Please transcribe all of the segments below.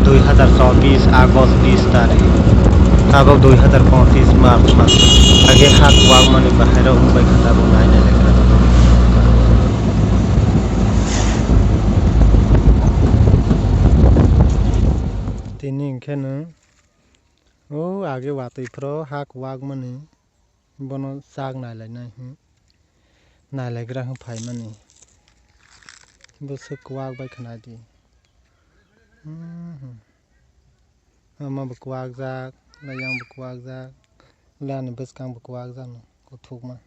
2024 Agust 20 तारिख अब 2025 मार्च मास आगे हाक वाग माने बाहेराव होबाय खोथाबो नायनाय लेखा दिनै ओंखायनो आगे वातैफ्राव हाक वाग माने बनो जाग नायलायग्रा होफाय माने बोसोक वाग बाय खोनादि Mama berkuak zak, layang berkuak zak, lani beskang berkuak zak, kutuk mah.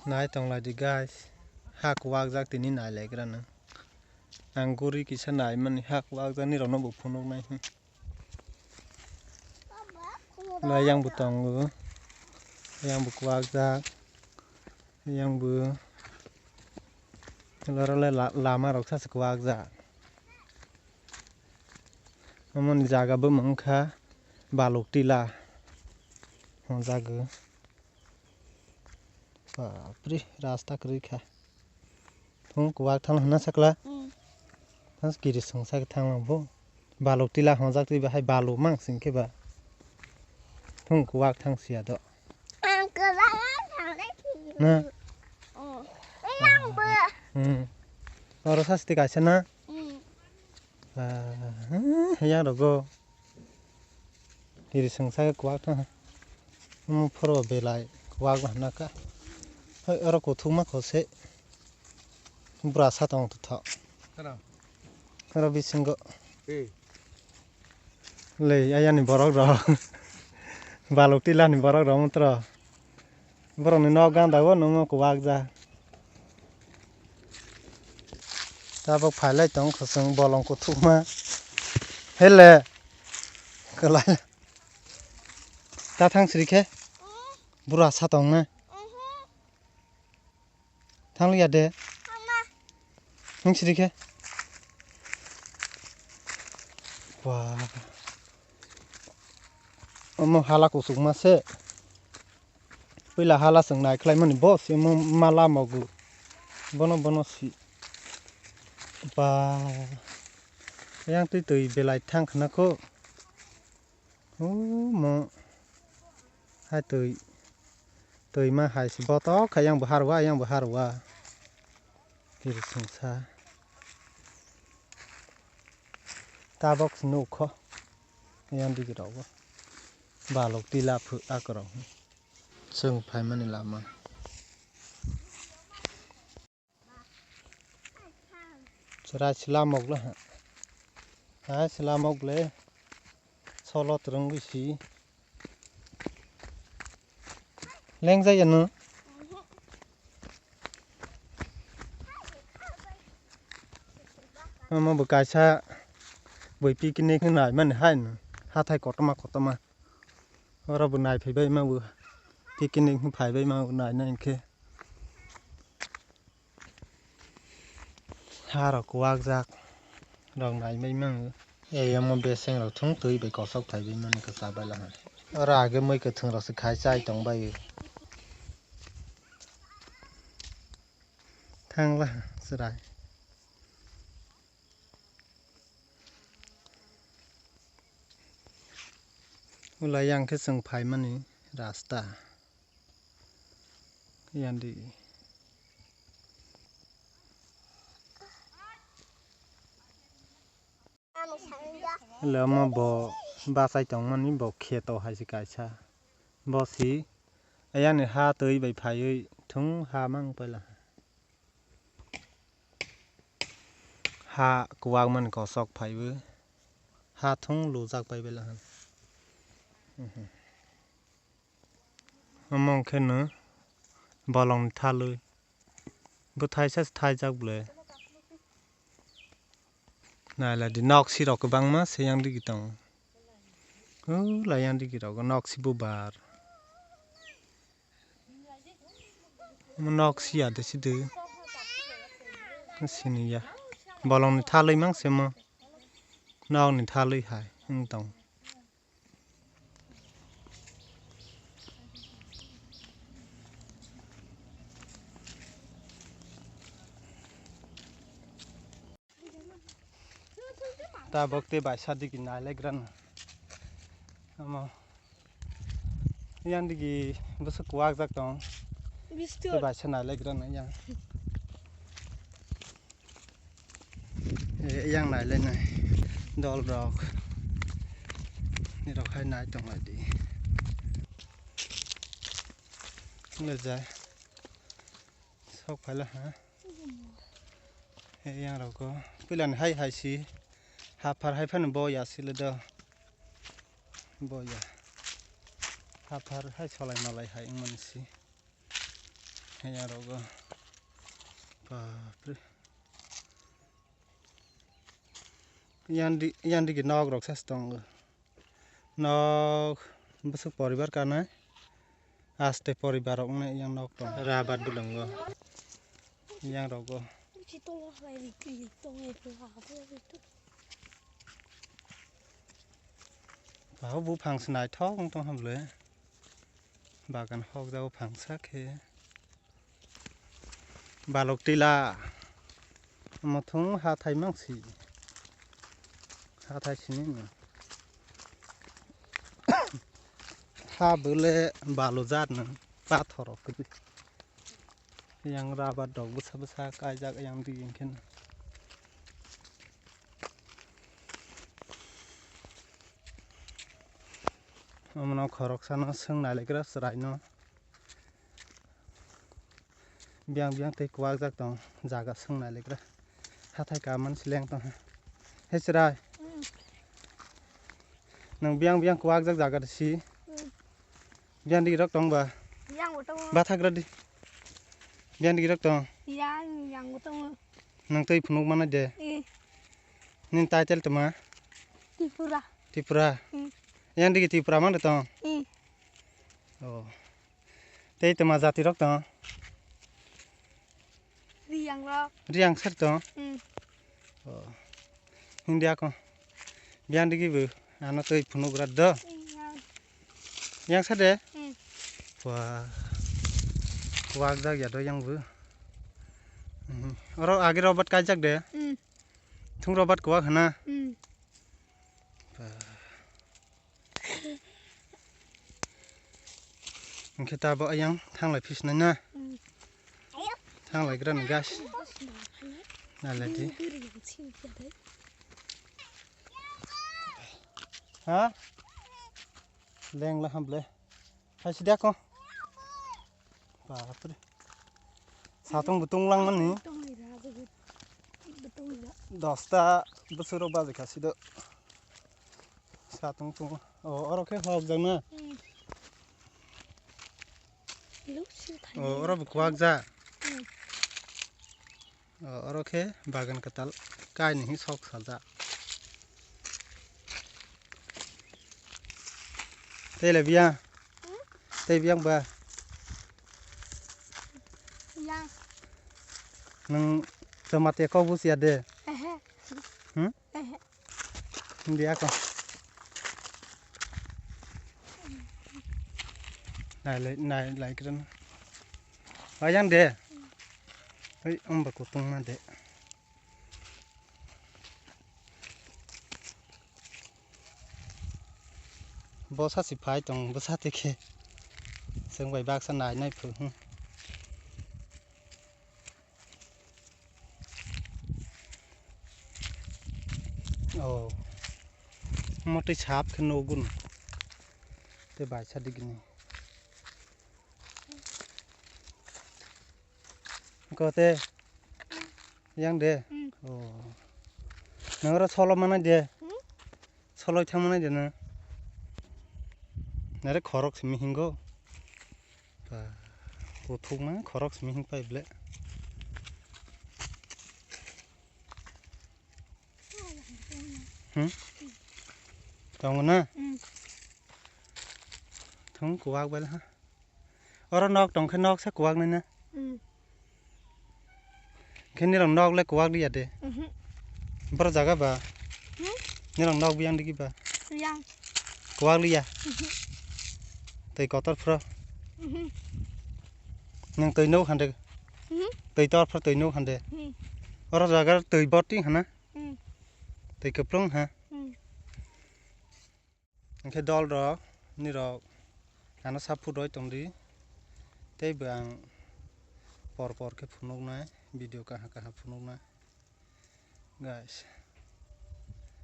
Nai tong lagi guys, hak kuak zak tini nai lagi rana. Angguri kisah nai mani hak kuak zak ni rono bupunuk nai. Layang butong lu, layang berkuak zak, layang ber Lalu lama roksa sekuak zak. Namun jaga bermengkha baluk tila. Jaga. Bapri rasta kerika. Thung kuak thang hana sakla. Thang kiri sengsa ke thang bo. Baluk tila honjak ti bahai baluk mang singke ba. Thung kuak thang sia do. Nah. Orang sasti kasih na, ya rogo, diri sengsa kuat na, poro belai kuat mana ka, orang kutu mak kose, berasa tong tu thak, orang bisinggo, le, ayah ni borok dah, baluk tilah ni borok dah mutra, borok ni nogan dah wo nunggu kuat dah. Tabok phai tong khosong bolong ko thuma hele kalai ta thang srikhe bura satong na thang liya de thang srikhe wah omo hala ko sukma se pila hala sung nai khlai mani boss mo mala mogu bono si ba yang tui belai thang khana ko mo hai tui ma hai si boto khayang baharwa kiri sungsa tabok snu kho yang di giraw balok tila phu akrong sung phai mani lama Cerai selamok lah, selamok le, solo terung bisi, leng saya nu, mama berkaca, berpi kini kena mana hai nu, hatai kota ma, orang bunai phay ma bu, pikini phay ma bunai na inke. Haro kuak zak rong nai mai mang yamo beseng ro thung tui be kosok thai be man ka sa ba la ra ge moi ka thung ro se khai chai tong bai thang la srai ulayang ke sung phai mani rasta yandi lama bo basai tong mani bo kheto hai si kaisa bo si ayan ha tui bai phai thung ha mang pela ha kuwang man ko sok phai bu ha thung lu jak pai bela among khen bolong thalu bu thai sa thai jak ble nai la di nok si rok bang ma se yang di gitong la yang di girok nok si bu bar nok si ade si de sini ya bolong ni thalui mang se mo nok ni thalui hai tong ta bốc tê bài sát đi cái này lấy gần mà yang đi cái bớt sức quát giặc đó tê bài sát này lấy gần này yang này lên này đo đọcนี่เราให้นายตรงไหนดีเลยใจชอบไปแล้วฮะเฮ้ยยังเราก็เปลี่ยนให้สิหาพัดให้เพื่อนบ่อยาสิเลยเด้อบ่อยาหาพัดให้ชอลายมาลายให้มันสิเฮ้ยยังเราก็ป่าปรึยังดีกินนอกหรอกสักตองnok besok poribar karena aste poribar okne yang nok tong rabat bulang go yang rogo bảo bu phẳng sài thóc trong hầm lưới bà cần hog rau phẳng sắc he bà lộc tì la một thùng hà thay mang xì hà thay xí nữa ha bule balu zat na pathorok yang rabat dog besar kajak yang diingkin amno khorok sana seng nalegra srai no biang te kwak jak tong jaga seng nalegra hathai ka man sileng tong he srai nang biang kwak jak jaga si biang di rok tong ba ba thak ra di biang di rok tong yang utang nang tei phunuk mana de nin tai tel tama tipura yang di tipura mana tong oh tei tama jati rok tong riang sat tong oh hindia ko biang di bu ano tei phunuk ra do yang sat de wah wag jak ya do yang bu oro age robot kajak de thung robot ko khana kita bawa yang thang lai fish na thang lai gran gas na lagi ha leng la hamble hai sidak ko बाप रे सातों बुतुंग लांग मन नी दस्ता बसुरो बाजे खासी दो सातों तुंग और ओके हॉक जंग ना और बुकवाक जा और ओके बागन कतल काय नहीं शौक साजा तेले बिया बा nang tomate kau bus ya de dia ko nai keren ayang de oi bakutung na de bosa si phai tong bosa te ke seng bai bak san nai phu oh một cái cháp cái nô gun cái bài sát đi cái này có te yang de oh nó ra solo mana de solo thang mana de na nare khorok simi hingo ba uthuk na khorok simi hing pai ble tong na thong kuak bel ha ora nok tong khe nok sa kuak na khe ni rong nok le kuak di ade bro jaga ba ni rong nok biang di ba kuak li ya tei kotor fro nang tei no han de tei tor fro tei no han de ora jaga tei bot ti hana tây cướp lông ha cái đol đó ni rồi nó sắp phút đôi tông đi tây bang por cái phun nông này video cả phun nông này guys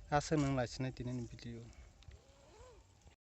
asa nang lại xin tin video